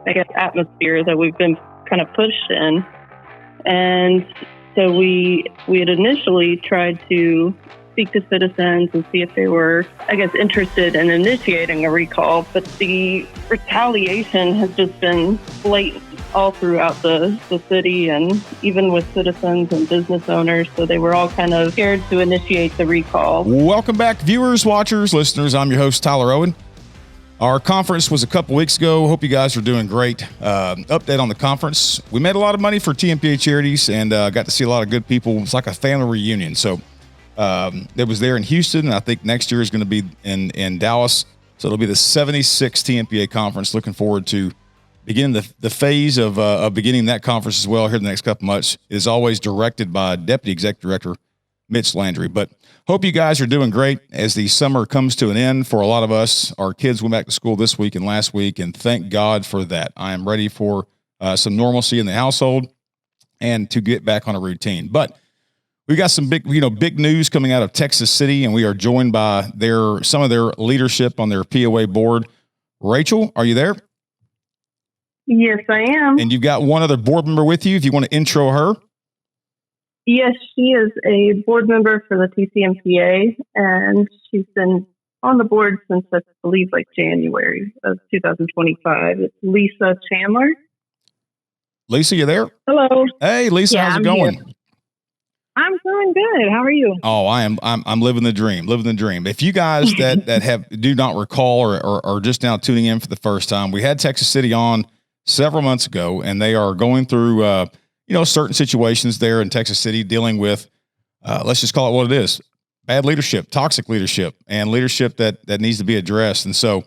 atmosphere that we've been kind of pushed in. And so we had initially tried to speak to citizens and see if they were, interested in initiating a recall. But the retaliation has just been blatant all throughout the city, and even with citizens and business owners. So they were all kind of scared to initiate the recall. Welcome back, viewers, watchers, listeners. I'm your host, Tyler Owen. Our conference was a couple weeks ago. Hope you guys are doing great. Update on the conference. We made a lot of money for TMPA charities and got to see a lot of good people. It's like a family reunion. So it was there in Houston, and I think next year is going to be in Dallas. So it'll be the 76th TMPA conference. Looking forward to beginning the phase of beginning that conference as well here in the next couple months. It is always directed by Deputy Executive Director Mitch Landry. But hope you guys are doing great as the summer comes to an end for a lot of us. Our kids went back to school this week and last week, and thank God for that. I am ready for some normalcy in the household and to get back on a routine. But we got some big news coming out of Texas City, and we are joined by some of their leadership on their POA board. Rachel, are you there? Yes, I am. And you've got one other board member with you if you want to intro her. Yes, she is a board member for the TCMPA, and she's been on the board since, I believe, January of 2025. It's Lisa Chandler. Lisa, you there? Hello. Hey, Lisa, how's it going? Here. I'm doing good. How are you? Oh, I'm living the dream. If you guys that do not recall or are just now tuning in for the first time, we had Texas City on several months ago, and they are going through certain situations there in Texas City, dealing with let's just call it what it is: bad leadership, toxic leadership, and leadership that needs to be addressed. And so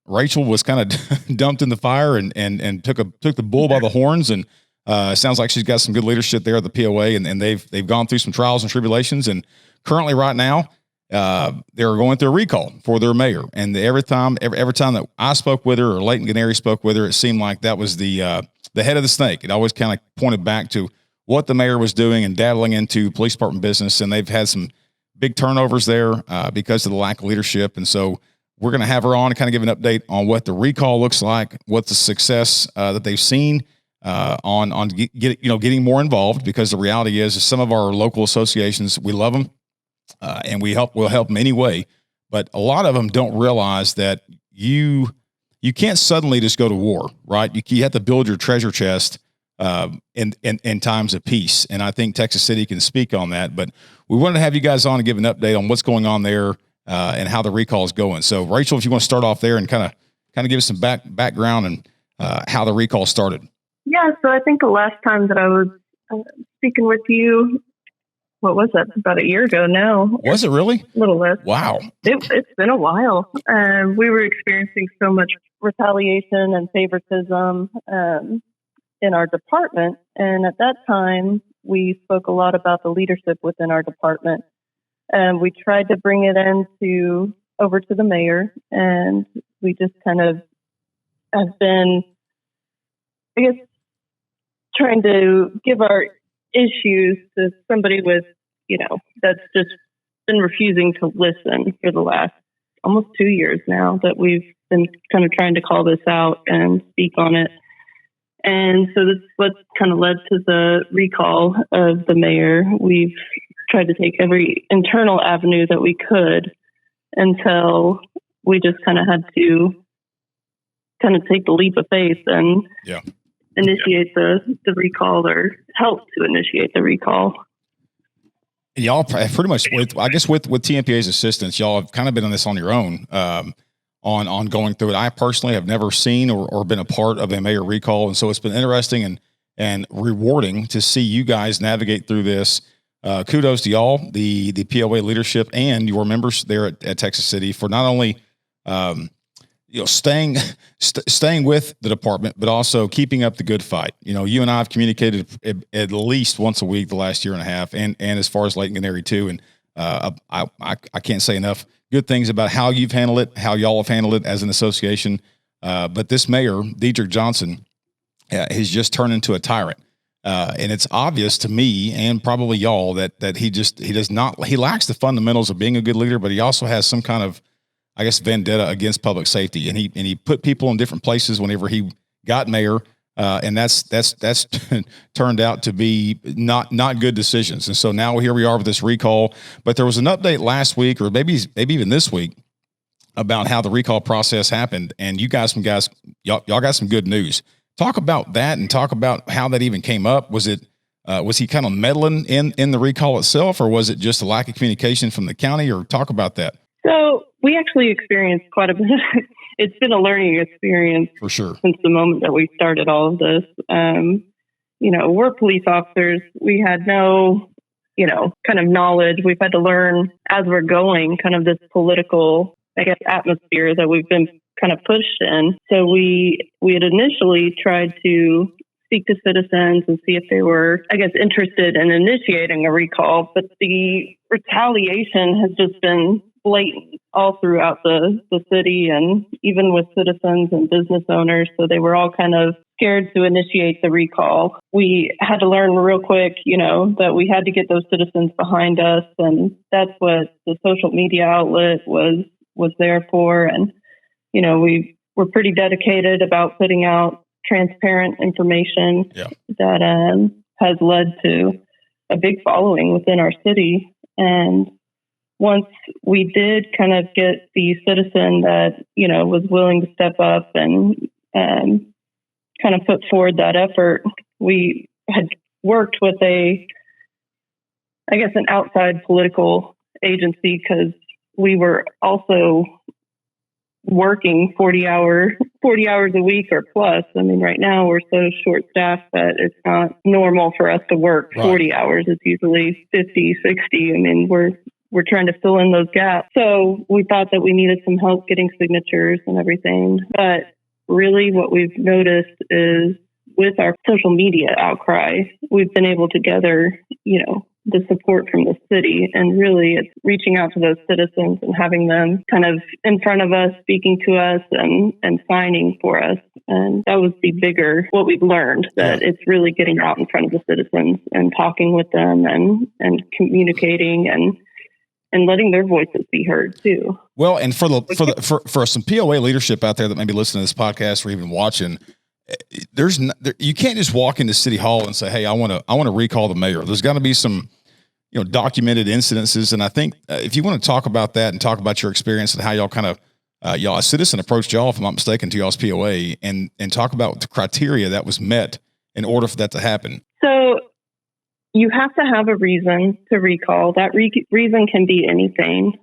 Rachel was kind of dumped in the fire and took the bull by the horns, and sounds like she's got some good leadership there at the POA, and they've gone through some trials and tribulations, and currently right now they're going through a recall for their mayor. And every time that I spoke with her or Leighton Gennary spoke with her, it seemed like that was the head of the snake. It always kind of pointed back to what the mayor was doing and dabbling into police department business. And they've had some big turnovers there because of the lack of leadership. And so we're going to have her on and kind of give an update on what the recall looks like, what the success that they've seen on getting more involved, because the reality is some of our local associations, we love them and we'll help them anyway. But a lot of them don't realize that you can't suddenly just go to war, right? You have to build your treasure chest in times of peace. And I think Texas City can speak on that. But we wanted to have you guys on and give an update on what's going on there and how the recall is going. So, Rachel, if you want to start off there and kind of give us some background and how the recall started. Yeah, so I think the last time that I was speaking with you, what was that? About a year ago now. Was it really? A little less. Wow. It's been a while. We were experiencing so much retaliation and favoritism in our department. And at that time, we spoke a lot about the leadership within our department. And we tried to bring it over to the mayor. And we just kind of have been, trying to give our issues to somebody with, that's just been refusing to listen for the last almost 2 years now that we've been kind of trying to call this out and speak on it. And so that's what kind of led to the recall of the mayor. We've tried to take every internal avenue that we could until we just kind of had to kind of take the leap of faith and initiate the recall, or help to initiate the recall. Y'all pretty much, with TMPA's assistance, y'all have kind of been on this on your own, on going through it. I personally have never seen or been a part of a mayor recall. And so it's been interesting and rewarding to see you guys navigate through this. Kudos to y'all, the POA leadership and your members there at Texas City, for not only, staying with the department, but also keeping up the good fight. You and I have communicated at least once a week the last year and a half, and as far as Leighton Gennary too. And I can't say enough good things about how you've handled it, how y'all have handled it as an association. But this mayor, Dedrick Johnson, has just turned into a tyrant. And it's obvious to me and probably y'all that he lacks the fundamentals of being a good leader, but he also has some kind of, I guess, vendetta against public safety. And he put people in different places whenever he got mayor. And that's turned out to be not good decisions. And so now here we are with this recall, but there was an update last week, or maybe even this week, about how the recall process happened. And y'all got some good news. Talk about that and talk about how that even came up. Was he kind of meddling in the recall itself, or was it just a lack of communication from the county, or talk about that? So we actually experienced quite a bit. It's been a learning experience for sure since the moment that we started all of this. We're police officers. We had no, kind of knowledge. We've had to learn as we're going, kind of this political, I guess, atmosphere that we've been kind of pushed in. So we had initially tried to speak to citizens and see if they were, I guess, interested in initiating a recall. But the retaliation has just been blatant all throughout the city, and even with citizens and business owners. So they were all kind of scared to initiate the recall. We had to learn real quick, that we had to get those citizens behind us. And that's what the social media outlet was there for. And, we were pretty dedicated about putting out transparent information that has led to a big following within our city. And once we did kind of get the citizen that, was willing to step up and kind of put forward that effort, we had worked with an outside political agency, because we were also working 40 hours a week or plus. I mean, right now we're so short staffed that it's not normal for us to work 40 hours. It's usually 50, 60. I mean, we're trying to fill in those gaps. So we thought that we needed some help getting signatures and everything. But really what we've noticed is with our social media outcry, we've been able to gather, the support from the city. And really it's reaching out to those citizens and having them kind of in front of us, speaking to us and signing for us. And that was what we've learned, that it's really getting out in front of the citizens and talking with them and communicating and letting their voices be heard too. Well, and for some POA leadership out there that may be listening to this podcast or even watching, you can't just walk into City Hall and say, "Hey, I want to recall the mayor." There's got to be some, documented incidences. And I think if you want to talk about that and talk about your experience and how y'all kind of a citizen approached y'all, if I'm not mistaken, to y'all's POA, and talk about the criteria that was met in order for that to happen. So you have to have a reason to recall. That reason can be anything.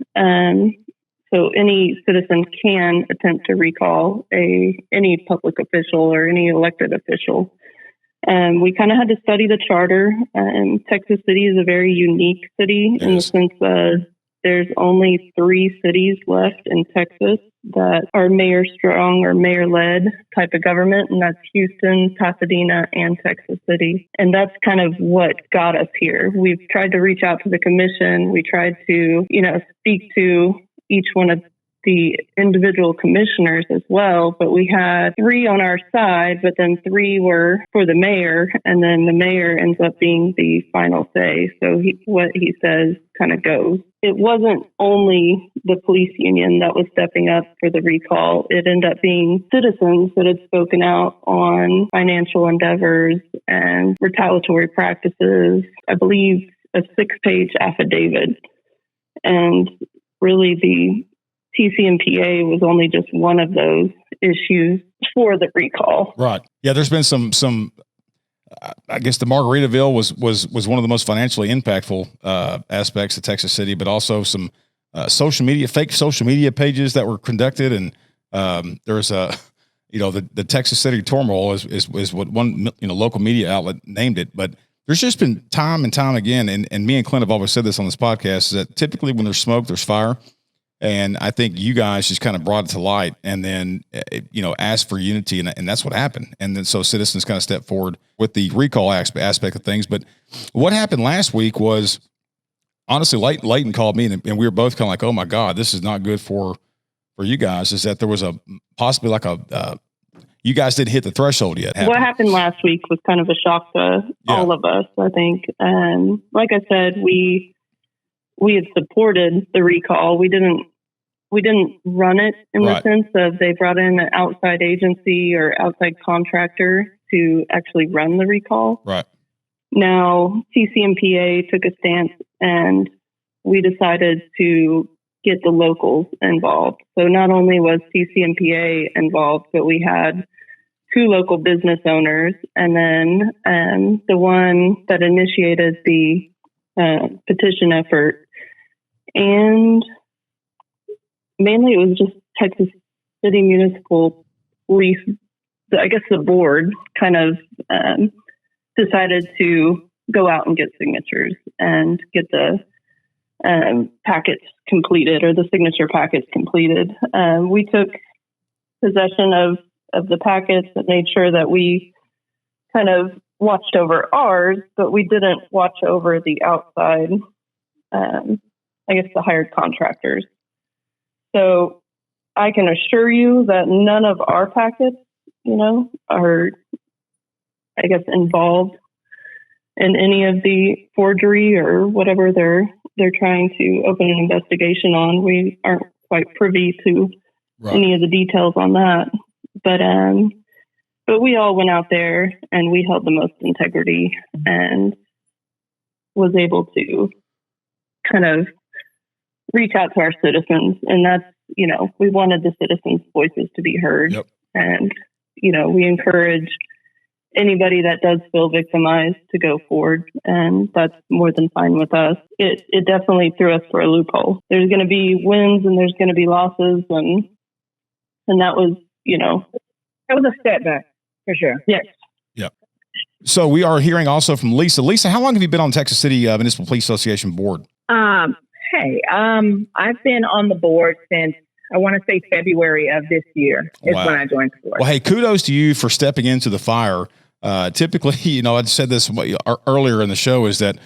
So any citizen can attempt to recall any public official or any elected official. We kind of had to study the charter. Texas City is a very unique city in the sense that there's only 3 cities left in Texas that are mayor strong or mayor led type of government, and that's Houston, Pasadena, and Texas City. And that's kind of what got us here. We've tried to reach out to the commission. We tried to, speak to each one of the individual commissioners as well, but we had 3 on our side, but then 3 were for the mayor, and then the mayor ends up being the final say. So what he says kind of goes. It wasn't only the police union that was stepping up for the recall. It ended up being citizens that had spoken out on financial endeavors and retaliatory practices. I believe a 6-page affidavit. And really the TCMPA was only just one of those issues for the recall. Right. Yeah, there's been some I guess the Margaritaville was one of the most financially impactful aspects of Texas City, but also some fake social media pages that were conducted. And there's the Texas City turmoil is what one local media outlet named it. But there's just been time and time again, and me and Clint have always said this on this podcast, is that typically when there's smoke, there's fire. And I think you guys just kind of brought it to light and then, asked for unity. And that's what happened. And then so citizens kind of stepped forward with the recall aspect of things. But what happened last week was, honestly, Leighton called me and we were both kind of like, oh my God, this is not good for you guys. Is that there was possibly you guys didn't hit the threshold yet. What happened last week was kind of a shock to all of us, I think. And like I said, we had supported the recall. We didn't we didn't run it in Right. the sense of they brought in an outside agency or outside contractor to actually run the recall. Right. Now, TCMPA took a stance and we decided to get the locals involved. So not only was TCMPA involved, but we had 2 local business owners, and then the one that initiated the petition effort. And mainly it was just Texas City Municipal Police, I guess the board kind of decided to go out and get signatures and get the packets completed, or the signature packets completed. We took possession of the packets and made sure that we kind of watched over ours, but we didn't watch over the outside, I guess the hired contractors. So I can assure you that none of our packets, are, I guess, involved in any of the forgery or whatever they're trying to open an investigation on. We aren't quite privy to any of the details on that. But we all went out there and we held the most integrity and was able to kind of reach out to our citizens. And that's, we wanted the citizens' voices to be heard. Yep. And, we encourage anybody that does feel victimized to go forward. And that's more than fine with us. It definitely threw us for a loophole. There's going to be wins and there's going to be losses. And that was, that was a setback for sure. Yes. Yep. So we are hearing also from Lisa. Lisa, how long have you been on Texas City Municipal Police Association board? I've been on the board since, I want to say, February of this year is when I joined the board. Well, hey, kudos to you for stepping into the fire. Typically, I said this earlier in the show, is that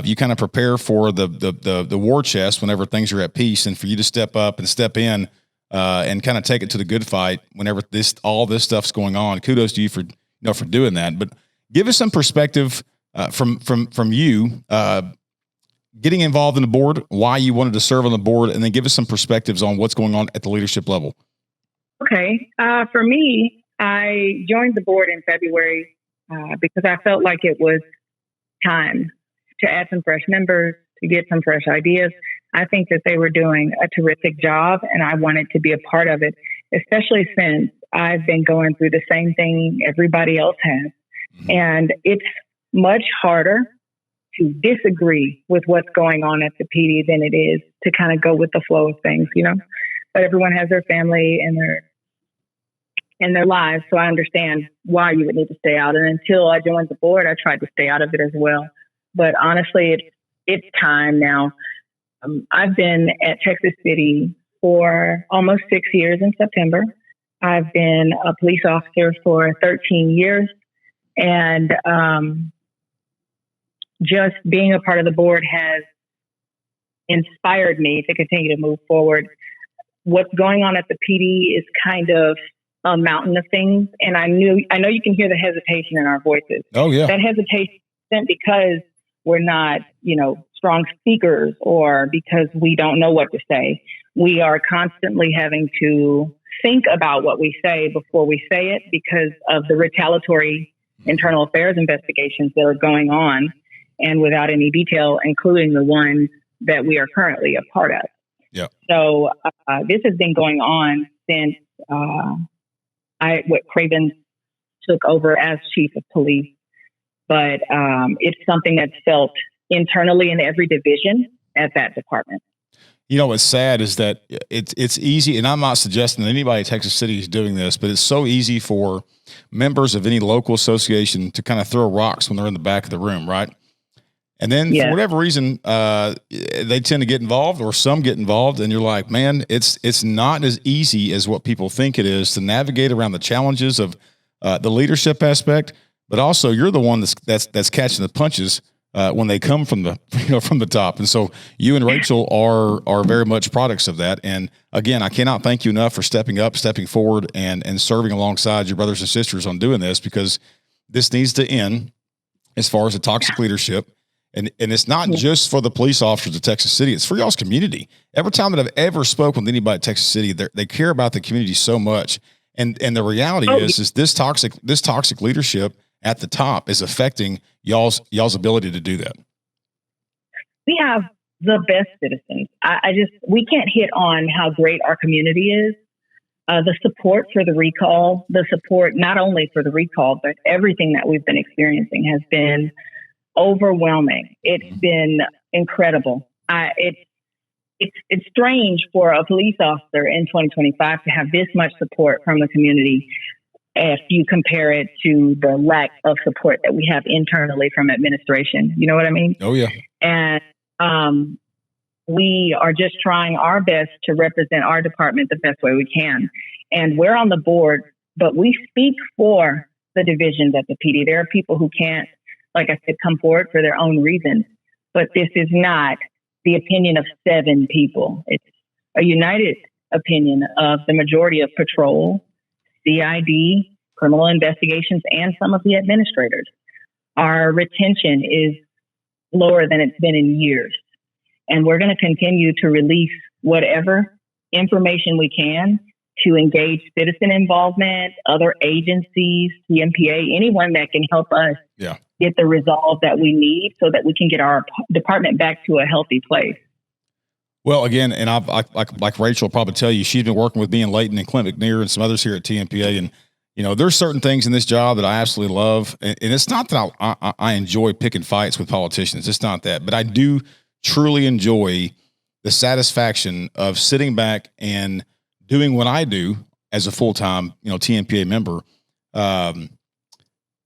you kind of prepare for the war chest whenever things are at peace, and for you to step up and step in and kind of take it to the good fight whenever all this stuff's going on. Kudos to you for doing that. But give us some perspective from you. Getting involved in the board, why you wanted to serve on the board, and then give us some perspectives on what's going on at the leadership level. Okay. For me, I joined the board in February because I felt like it was time to add some fresh members, to get some fresh ideas. I think that they were doing a terrific job, and I wanted to be a part of it, especially since I've been going through the same thing everybody else has. Mm-hmm. And it's much harder to disagree with what's going on at the PD than it is to kind of go with the flow of things, But everyone has their family and their lives, so I understand why you would need to stay out. And until I joined the board, I tried to stay out of it as well. But honestly, it's time now. I've been at Texas City for almost 6 years in September. I've been a police officer for 13 years, and just being a part of the board has inspired me to continue to move forward. What's going on at the PD is kind of a mountain of things. And I know you can hear the hesitation in our voices. Oh, yeah. That hesitation isn't because we're not, strong speakers or because we don't know what to say. We are constantly having to think about what we say before we say it because of the retaliatory internal affairs investigations that are going on, and without any detail, including the one that we are currently a part of. Yeah. So this has been going on since Craven took over as chief of police. But it's something that's felt internally in every division at that department. What's sad is that it's easy, and I'm not suggesting that anybody in Texas City is doing this, but it's so easy for members of any local association to kind of throw rocks when they're in the back of the room, right? And then for whatever reason, they tend to get involved, or some get involved, and you're like, man, it's not as easy as what people think it is to navigate around the challenges of the leadership aspect, but also you're the one that's catching the punches when they come from the top. And so you and Rachel are very much products of that. And again, I cannot thank you enough for stepping up, stepping forward, and serving alongside your brothers and sisters on doing this, because this needs to end as far as the toxic leadership. And it's not just for the police officers of Texas City. It's for y'all's community. Every time that I've ever spoken with anybody at Texas City, they care about the community so much. And the reality is this toxic leadership at the top is affecting y'all's ability to do that. We have the best citizens. We can't hit on how great our community is. The support for the recall, the support not only for the recall, but everything that we've been experiencing has been overwhelming. It's been incredible. It's strange for a police officer in 2025 to have this much support from the community if you compare it to the lack of support that we have internally from administration. You know what I mean? Oh, yeah. And we are just trying our best to represent our department the best way we can. And we're on the board, but we speak for the divisions at the PD. There are people who can't, like I said, come forward for their own reasons. But this is not the opinion of 7 people. It's a united opinion of the majority of patrol, CID, criminal investigations, and some of the administrators. Our retention is lower than it's been in years. And we're going to continue to release whatever information we can to engage citizen involvement, other agencies, TMPA, anyone that can help us get the resolve that we need so that we can get our department back to a healthy place. Well, again, and I've like Rachel will probably tell you, she's been working with me and Leighton and Clint McNear and some others here at TMPA. And, there's certain things in this job that I absolutely love. And it's not that I enjoy picking fights with politicians. It's not that. But I do truly enjoy the satisfaction of sitting back and doing what I do as a full-time, TMPA member,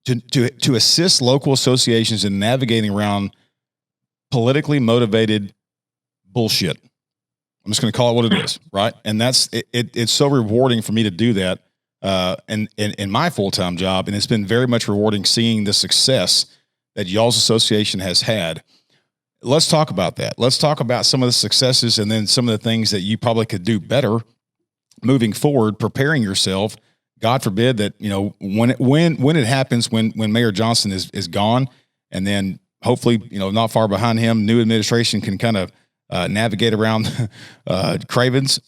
to assist local associations in navigating around politically motivated bullshit. I'm just going to call it what it is, right? And that's it's so rewarding for me to do that in my full-time job, and it's been very much rewarding seeing the success that y'all's association has had. Let's talk about that. Let's talk about some of the successes and then some of the things that you probably could do better moving forward, preparing yourself. God forbid that, when it happens, when Mayor Johnson is gone, and then hopefully, not far behind him, new administration can kind of navigate around Cravens.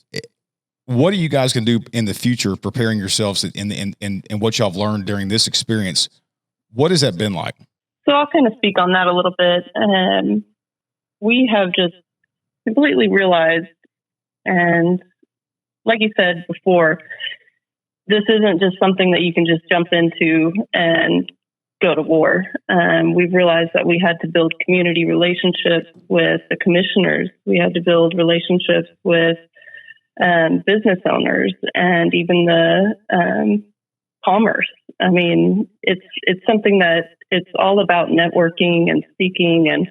What are you guys going to do in the future, preparing yourselves in what y'all have learned during this experience? What has that been like? So I'll kind of speak on that a little bit. We have just completely realized, and like you said before, this isn't just something that you can just jump into and go to war. We've realized that we had to build community relationships with the commissioners. We had to build relationships with business owners and even the commerce. I mean, it's something that it's all about networking and speaking and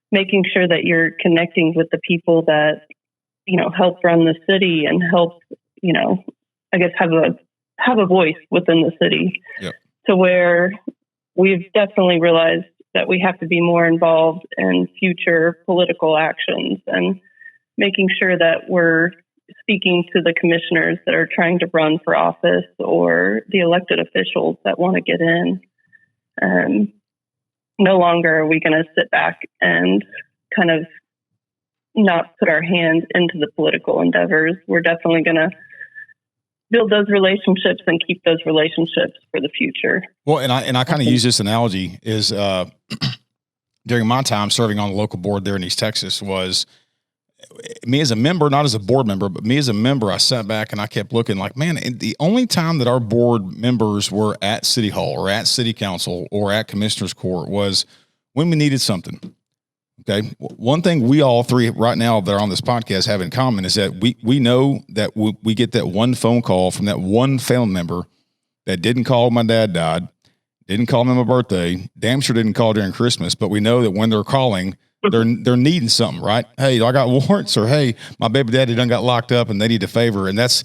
making sure that you're connecting with the people that, help run the city and help, I guess have a voice within the city. Yep. To where we've definitely realized that we have to be more involved in future political actions and making sure that we're speaking to the commissioners that are trying to run for office or the elected officials that want to get in. No longer are we going to sit back and kind of not put our hand into the political endeavors. We're definitely going to build those relationships and keep those relationships for the future. Well, and I kind of use this analogy is during my time serving on the local board there in East Texas was me as a member, not as a board member, but me as a member, I sat back and I kept looking like, man, the only time that our board members were at City Hall or at City Council or at Commissioner's Court was when we needed something. Okay. One thing we all three right now that are on this podcast have in common is that we know that we get that one phone call from that one family member that didn't call when my dad died, didn't call me on my birthday, damn sure didn't call during Christmas, but we know that when they're calling, they're needing something, right? Hey, I got warrants, or hey, my baby daddy done got locked up and they need a favor. And that's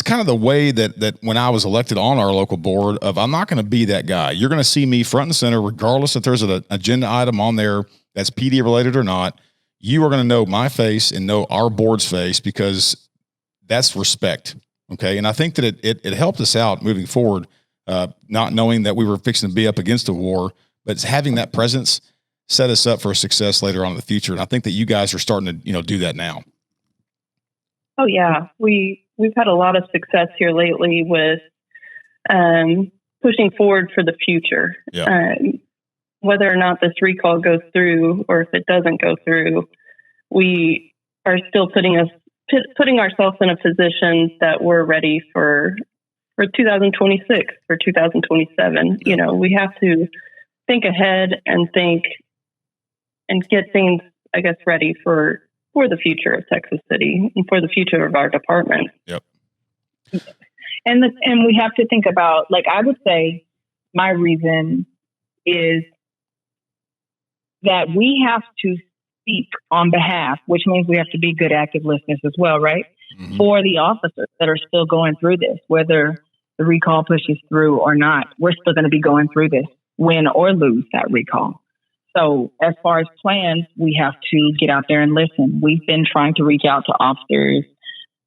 kind of the way that when I was elected on our local board of, I'm not going to be that guy. You're going to see me front and center, regardless if there's an agenda item on there that's PD related or not. You are going to know my face and know our board's face because that's respect. Okay. And I think that it helped us out moving forward, not knowing that we were fixing to be up against a war, but it's having that presence. set us up for success later on in the future. And I think that you guys are starting to, do that now. Oh yeah. We've had a lot of success here lately with, pushing forward for the future. Yeah. Whether or not this recall goes through or if it doesn't go through, we are still putting ourselves in a position that we're ready for 2026, for 2027. Yeah. We have to think ahead and get things, I guess, ready for the future of Texas City and for the future of our department. Yep. And we have to think about, I would say my reason is that we have to speak on behalf, which means we have to be good active listeners as well, right? Mm-hmm. For the officers that are still going through this, whether the recall pushes through or not, we're still going to be going through this, win or lose that recall. So as far as plans, we have to get out there and listen. We've been trying to reach out to officers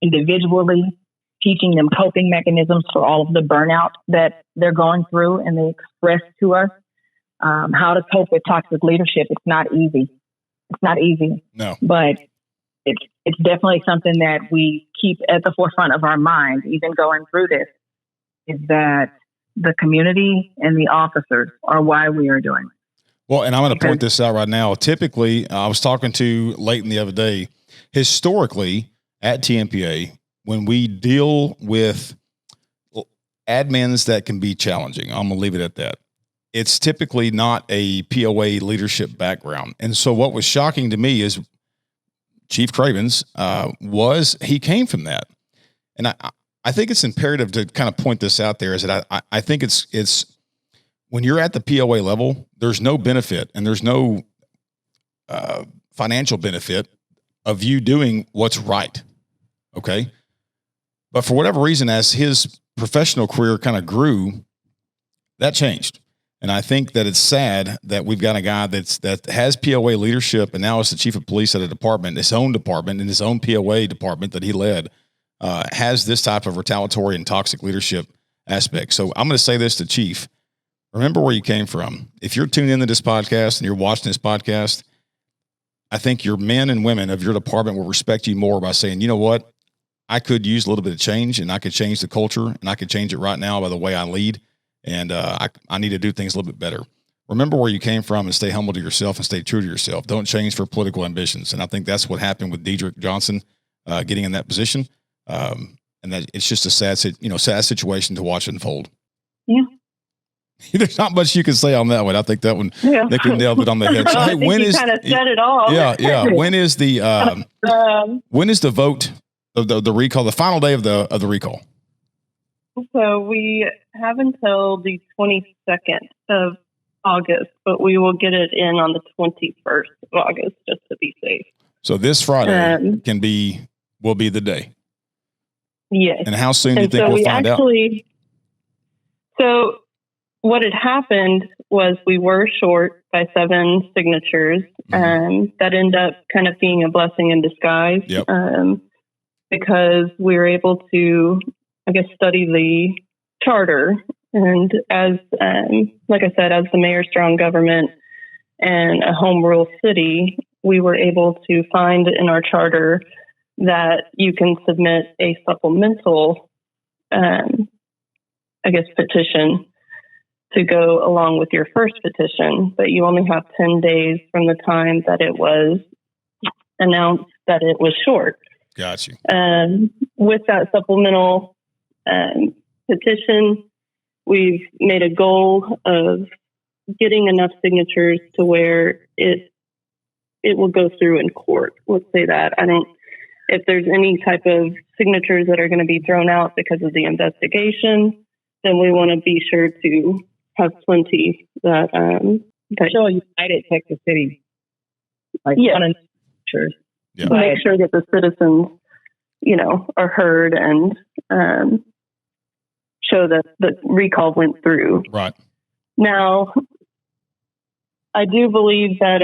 individually, teaching them coping mechanisms for all of the burnout that they're going through, and they express to us how to cope with toxic leadership. It's not easy. No. But it's definitely something that we keep at the forefront of our minds, even going through this, is that the community and the officers are why we are doing it. Well, and I'm going to point this out right now. Typically, I was talking to Leighton the other day, historically at TMPA, when we deal with admins that can be challenging, I'm going to leave it at that. It's typically not a POA leadership background. And so what was shocking to me is Chief Cravens he came from that. And I think it's imperative to kind of point this out there, is that I think it's when you're at the POA level, there's no benefit and there's no financial benefit of you doing what's right. Okay. But for whatever reason, as his professional career kind of grew, that changed. And I think that it's sad that we've got a guy that has POA leadership and now is the chief of police at a department, his own department, in his own POA department that he led, has this type of retaliatory and toxic leadership aspect. So I'm going to say this to Chief. Remember where you came from. If you're tuned into this podcast and you're watching this podcast, I think your men and women of your department will respect you more by saying, you know what? I could use a little bit of change, and I could change the culture, and I could change it right now by the way I lead. And I need to do things a little bit better. Remember where you came from and stay humble to yourself and stay true to yourself. Don't change for political ambitions. And I think that's what happened with Dedrick Johnson getting in that position. And that it's just a sad situation to watch unfold. Yeah. There's not much you can say on that one. I think that one, they can nail it on the head. So, hey, when is kind of said it all? Yeah. When is the vote of the recall? The final day of the recall. So we have until the 22nd of August, but we will get it in on the 21st of August just to be safe. So this Friday will be the day. Yes. And how soon do you think we'll find out? So what had happened was we were short by 7 signatures. That ended up kind of being a blessing in disguise. Yep. Because we were able to, I guess, study the charter. And as, like I said, as the mayor strong government and a home rule city, we were able to find in our charter that you can submit a supplemental, petition to go along with your first petition, but you only have 10 days from the time that it was announced that it was short. Got you. With that supplemental petition, we've made a goal of getting enough signatures to where it will go through in court. Let's say that. If there's any type of signatures that are going to be thrown out because of the investigation, then we want to be sure to have plenty that show united Texas City. Sure. Yeah. Make sure that the citizens, are heard and show that the recall went through. Right. Now, I do believe that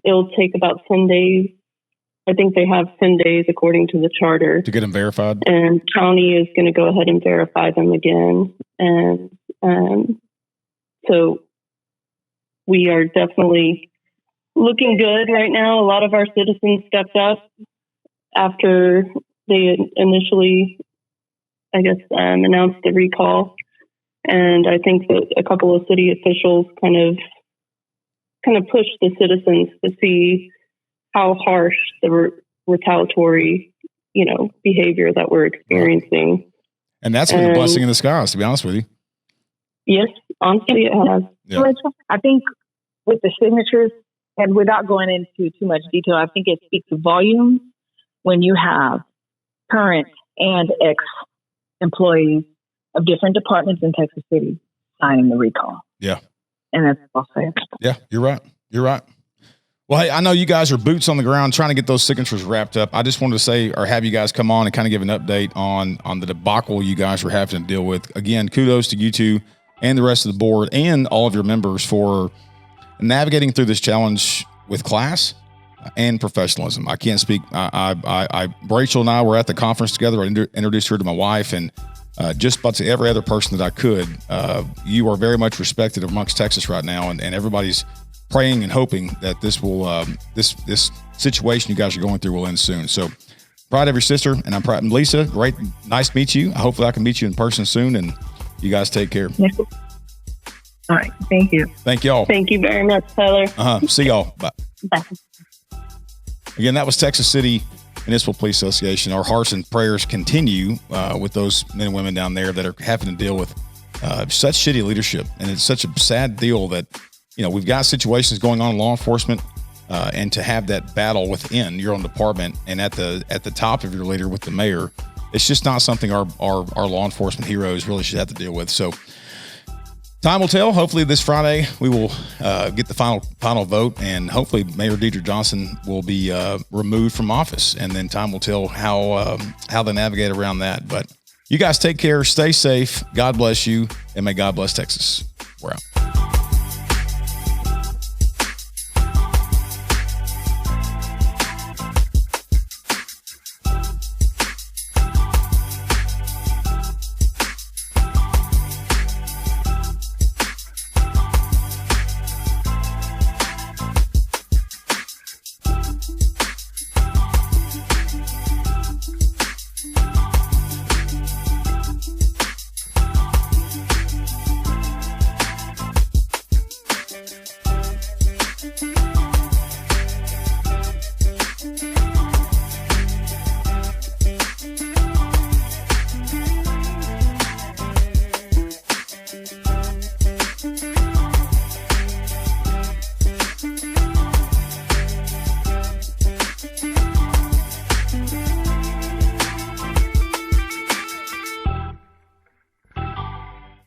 it'll take about 10 days. I think they have 10 days according to the charter to get them verified. And county is going to go ahead and verify them again. And so we are definitely looking good right now. A lot of our citizens stepped up after they initially, I guess, announced the recall. And I think that a couple of city officials kind of pushed the citizens to see how harsh the retaliatory, behavior that we're experiencing. And that's been a blessing in disguise, to be honest with you. Yes, honestly, it has. Yeah. I think with the signatures, and without going into too much detail, I think it speaks volumes when you have current and ex-employees of different departments in Texas City signing the recall. Yeah. And that's all I'll say. Yeah, you're right. You're right. Well, hey, I know you guys are boots on the ground trying to get those signatures wrapped up. I just wanted to say, or have you guys come on and kind of give an update on the debacle you guys were having to deal with. Again, kudos to you two and the rest of the board and all of your members for navigating through this challenge with class and professionalism. I can't speak. Rachel and I were at the conference together. I introduced her to my wife, and just about to every other person that I could. You are very much respected amongst Texas right now, and everybody's praying and hoping that this will this situation you guys are going through will end soon. So proud of your sister, and I'm proud. And Lisa, great, nice to meet you. Hopefully I can meet you in person soon, and you guys take care. Yes. All right. Thank you. Thank y'all. Thank you very much, Tyler. See y'all. Bye. Bye. Again, that was Texas City Municipal Police Association. Our hearts and prayers continue with those men and women down there that are having to deal with such shitty leadership. And it's such a sad deal that, we've got situations going on in law enforcement, and to have that battle within your own department and at the top of your leader with the mayor, it's just not something our law enforcement heroes really should have to deal with. So time will tell. Hopefully this Friday we will get the final vote, and hopefully Mayor Dedrick Johnson will be removed from office, and then time will tell how they navigate around that. But you guys take care, stay safe, God bless you, and may God bless Texas. We're out.